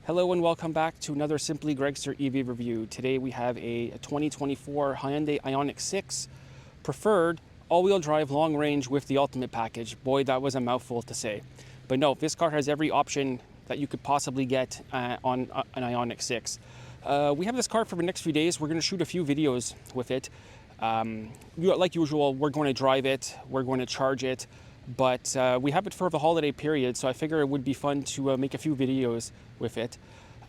Hello and welcome back to another Simply Gregster EV review. Today we have a 2024 Hyundai Ioniq 6 preferred all-wheel drive long range with the Ultimate Package. Boy, that was a mouthful to say. But no, this car has every option that you could possibly get on an Ioniq 6. We have this car for the next few days. We're going to shoot a few videos with it. Like usual, we're going to drive it, we're going to charge it, but we have it for the holiday period, so I figure it would be fun to make a few videos with it.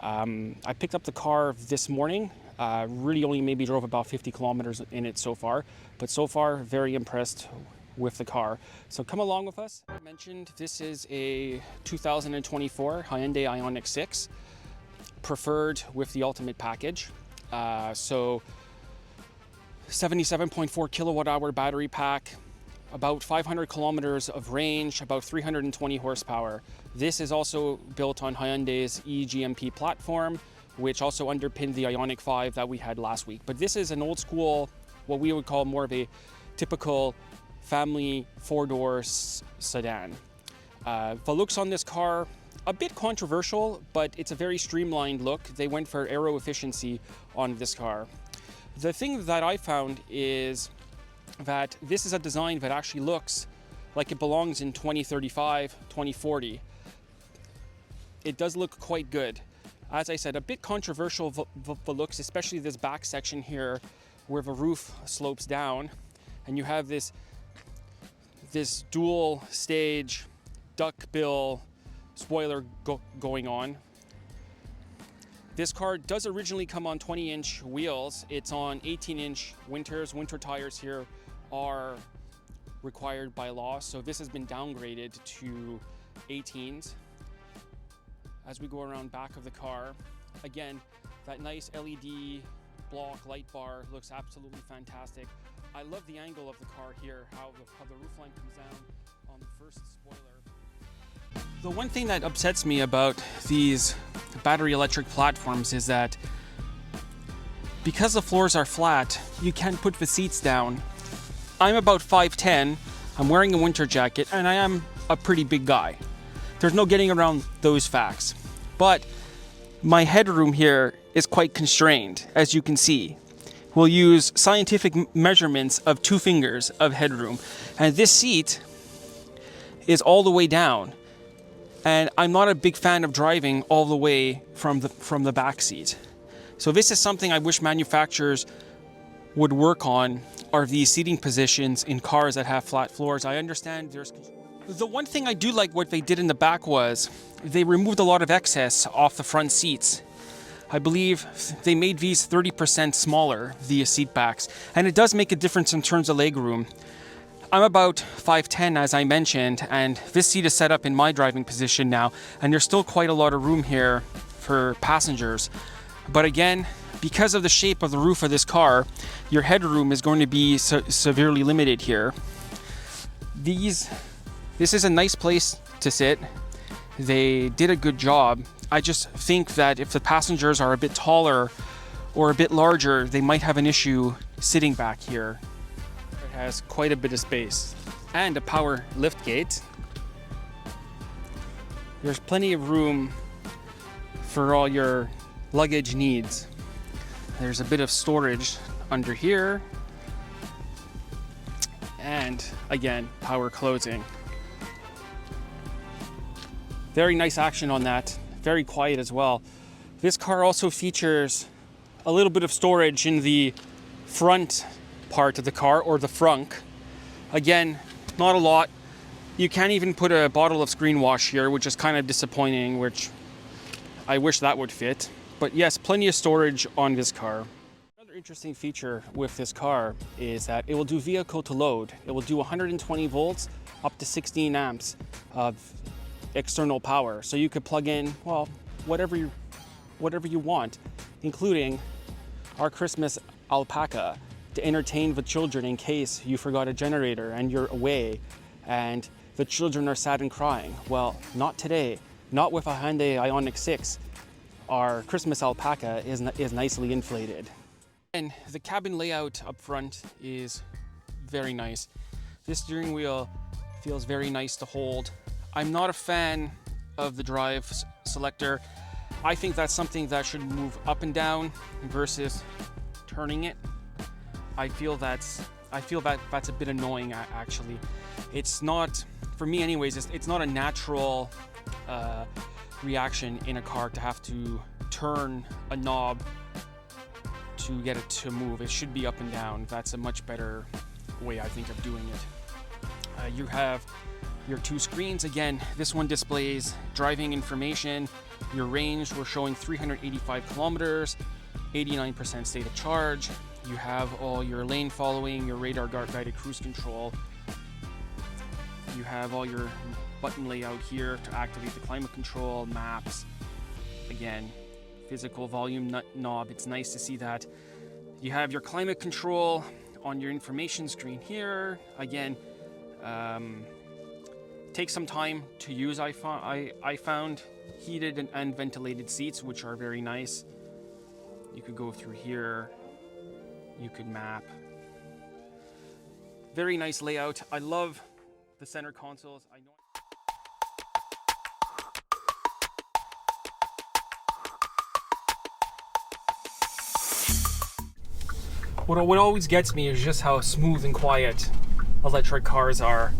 I picked up the car this morning, really only maybe drove about 50 kilometers in it so far, but so far very impressed with the car. So come along with us. As I mentioned, this is a 2024 Hyundai Ioniq 6, preferred with the Ultimate Package. So 77.4 kilowatt hour battery pack, about 500 kilometers of range, about 320 horsepower. This is also built on Hyundai's eGMP platform, which also underpinned the Ioniq 5 that we had last week. But this is an old school, what we would call more of a typical family four-door sedan. The looks on this car, a bit controversial, but it's a very streamlined look. They went for aero efficiency on this car. The thing that I found is that this is a design that actually looks like it belongs in 2035, 2040. It does look quite good. As I said, a bit controversial the looks, especially this back section here where the roof slopes down and you have this dual stage duckbill spoiler going on. This car does originally come on 20-inch wheels. It's on 18-inch winters. Winter tires here are required by law, so this has been downgraded to 18s. As we go around back of the car, again, that nice LED block light bar looks absolutely fantastic. I love the angle of the car here, how the roofline comes down on the first spoiler. The one thing that upsets me about these battery electric platforms is that because the floors are flat, you can't put the seats down. I'm about 5'10", I'm wearing a winter jacket, and I am a pretty big guy. There's no getting around those facts. But my headroom here is quite constrained, as you can see. We'll use scientific measurements of 2 fingers of headroom, and this seat is all the way down. And I'm not a big fan of driving all the way from the back seat. So this is something I wish manufacturers would work on, are these seating positions in cars that have flat floors. I understand there's... The one thing I do like what they did in the back was they removed a lot of excess off the front seats. I believe they made these 30% smaller, the seat backs, and it does make a difference in terms of leg room. I'm about 5'10", as I mentioned, and this seat is set up in my driving position now, and there's still quite a lot of room here for passengers. But again, because of the shape of the roof of this car, your headroom is going to be severely limited here. This is a nice place to sit. They did a good job. I just think that if the passengers are a bit taller or a bit larger, they might have an issue sitting back here. It has quite a bit of space and a power lift gate. There's plenty of room for all your luggage needs. There's a bit of storage under here. And again, power closing. Very nice action on that. Very quiet as well. This car also features a little bit of storage in the front part of the car, or the frunk. Again, not a lot. You can't even put a bottle of screen wash here, which is kind of disappointing, which I wish that would fit. But yes, plenty of storage on this car. Another interesting feature with this car is that it will do vehicle to load. It will do 120 volts up to 16 amps of external power. So you could plug in, well, whatever you want, including our Christmas alpaca to entertain the children in case you forgot a generator and you're away and the children are sad and crying. Well, not today. Not with a Hyundai Ioniq 6. Our Christmas alpaca is nicely inflated. And the cabin layout up front is very nice. This steering wheel feels very nice to hold. I'm not a fan of the drive selector. I think that's something that should move up and down versus turning it. I feel that that's a bit annoying actually. It's not, for me anyways, it's not a natural reaction in a car to have to turn a knob to get it to move. It should be up and down. That's a much better way, I think, of doing it. You have your two screens. Again, this one displays driving information, your range. We're showing 385 kilometers, 89% state of charge. You have all your lane following, your radar guided cruise control. You have all your button layout here to activate the climate control, maps. Again, physical volume knob. It's nice to see that. You have your climate control on your information screen here. Again, takes some time to use. I found heated and ventilated seats, which are very nice. You could go through here. You could map. Very nice layout. I love the center consoles. I know. What always gets me is just how smooth and quiet electric cars are,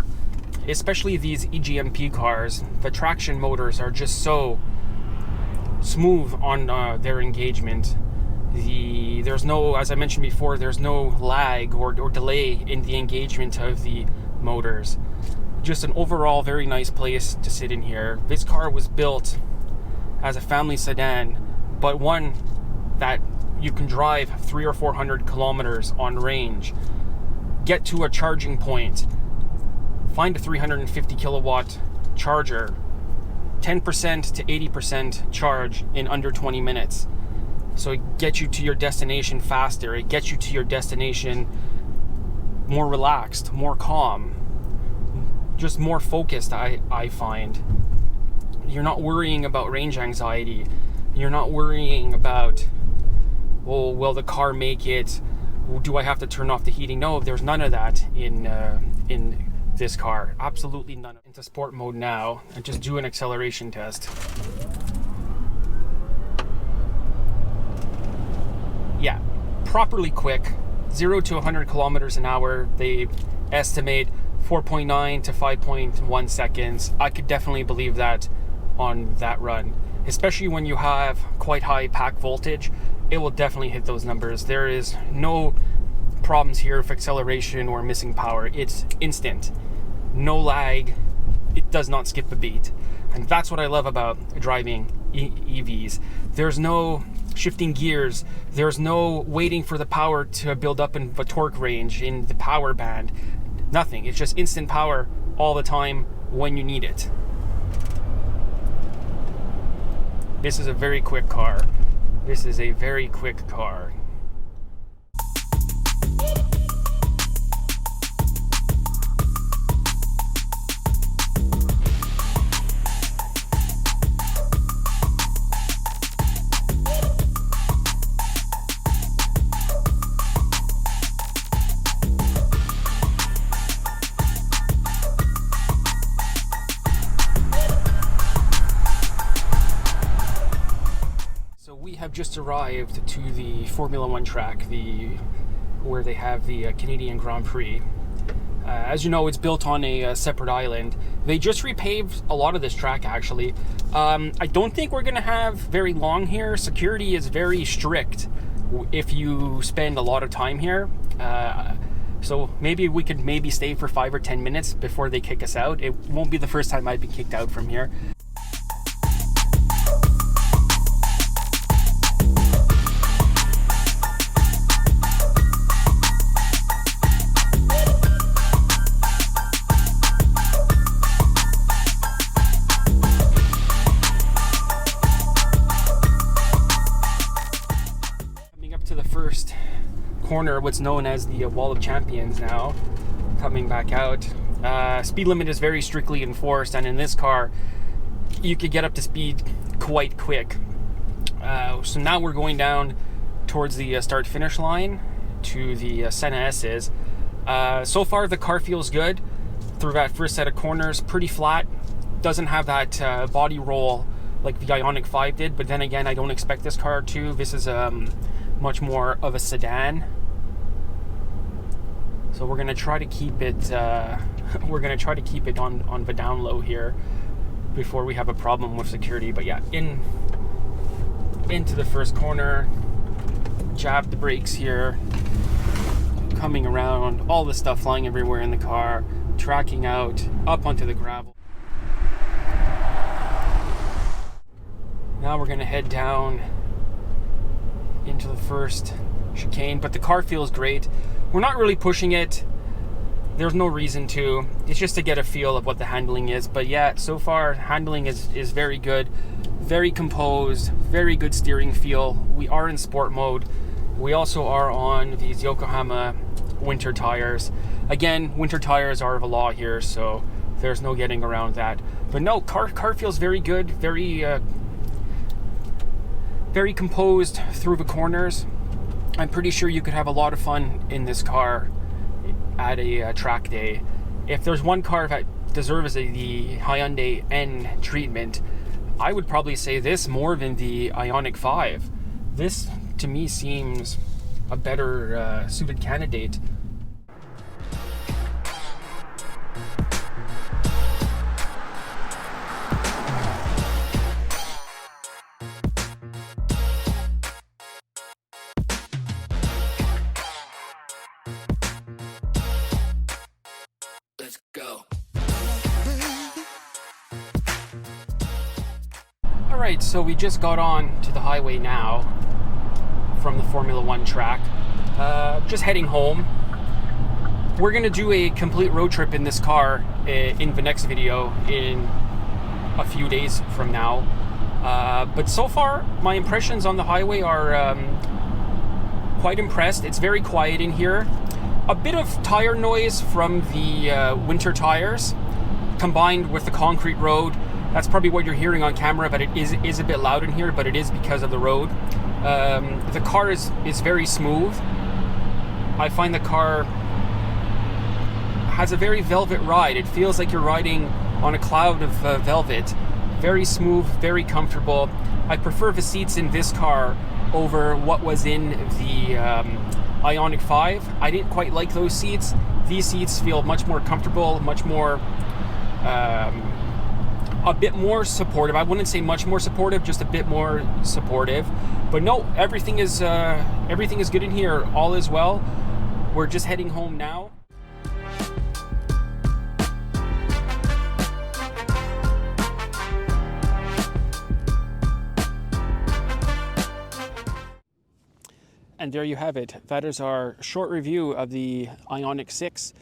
especially these EGMP cars. The traction motors are just so smooth on their engagement. There's no, as I mentioned before, there's no lag or delay in the engagement of the motors. Just an overall very nice place to sit in here. This car was built as a family sedan, but one that you can drive 300 or 400 kilometers on range, get to a charging point, find a 350 kilowatt charger, 10% to 80% charge in under 20 minutes. So it gets you to your destination faster. It gets you to your destination more relaxed, more calm, just more focused, I find. You're not worrying about range anxiety. You're not worrying about, oh, will the car make it? Do I have to turn off the heating? No, there's none of that in this car. Absolutely none. Into sport mode now and just do an acceleration test. Yeah, properly quick. 0 to 100 kilometers an hour. They estimate 4.9 to 5.1 seconds. I could definitely believe that on that run, especially when you have quite high pack voltage. It will definitely hit those numbers. There is no problems here with acceleration or missing power. It's instant, no lag. It does not skip a beat, and that's what I love about driving EVs. There's no shifting gears. There's no waiting for the power to build up in the torque range in the power band. Nothing. It's just instant power all the time when you need it. This is a very quick car. This is a very quick car. Have just arrived to the Formula One track, where they have the Canadian Grand Prix. As you know, it's built on a separate island. They just repaved a lot of this track, actually. I don't think we're going to have very long here. Security is very strict if you spend a lot of time here. So maybe we could stay for 5 or 10 minutes before they kick us out. It won't be the first time I've been kicked out from here. Corner, what's known as the Wall of Champions now, coming back out. Speed limit is very strictly enforced, and in this car you could get up to speed quite quick. So now we're going down towards the start finish line to the Senna S's. So far the car feels good through that first set of corners, pretty flat, doesn't have that body roll like the Ioniq 5 did, but then again, I don't expect this car to. This is much more of a sedan. So we're gonna try to keep it on the down low here before we have a problem with security. But yeah, into the first corner, jab the brakes here, coming around, all the stuff flying everywhere in the car, tracking out, up onto the gravel. Now we're gonna head down into the first chicane, but the car feels great. We're not really pushing it. There's no reason to. It's just to get a feel of what the handling is. But yeah, so far handling is very good, very composed, very good steering feel. We are in sport mode. We also are on these Yokohama winter tires. Again, winter tires are the law here, so there's no getting around that. But no, car feels very good, very composed through the corners. I'm pretty sure you could have a lot of fun in this car at a track day. If there's one car that deserves the Hyundai N treatment, I would probably say this more than the Ioniq 5. This, to me, seems a better suited candidate. Let's go. Alright, so we just got on to the highway now from the Formula One track. Just heading home. We're going to do a complete road trip in this car in the next video in a few days from now. But so far, my impressions on the highway are quite impressed. It's very quiet in here. A bit of tire noise from the winter tires combined with the concrete road. That's probably what you're hearing on camera, but it is a bit loud in here, but it is because of the road. The car is very smooth. I find the car has a very velvet ride. It feels like you're riding on a cloud of velvet. Very smooth, very comfortable. I prefer the seats in this car over what was in the Ioniq 5. I didn't quite like those seats. These seats feel much more comfortable, much more a bit more supportive. I wouldn't say much more supportive, just a bit more supportive. But no, everything is good in here. All is well. We're just heading home now. And there you have it. That is our short review of the Ioniq 6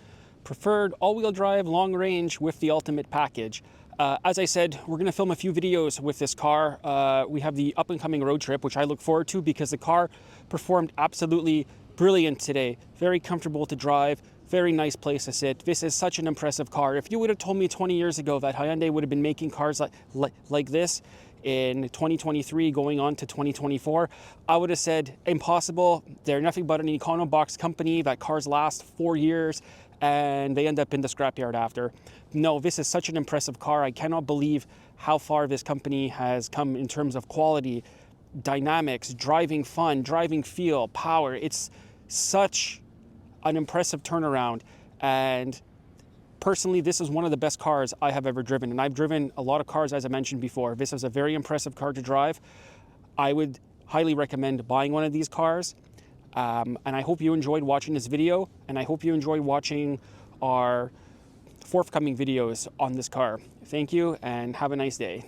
preferred all-wheel drive long range with the Ultimate Package. As I said, we're going to film a few videos with this car. We have the up-and-coming road trip, which I look forward to because the car performed absolutely brilliant today. Very comfortable to drive, very nice place to sit. This is such an impressive car. If you would have told me 20 years ago that Hyundai would have been making cars like this in 2023 going on to 2024, I would have said impossible. They're nothing but an econo box company that cars last 4 years and they end up in the scrapyard after. No, this is such an impressive car. I cannot believe how far this company has come in terms of quality, dynamics, driving fun, driving feel, power. It's such an impressive turnaround. And personally, this is one of the best cars I have ever driven. And I've driven a lot of cars, as I mentioned before. This is a very impressive car to drive. I would highly recommend buying one of these cars. And I hope you enjoyed watching this video, and I hope you enjoyed watching our forthcoming videos on this car. Thank you, and have a nice day.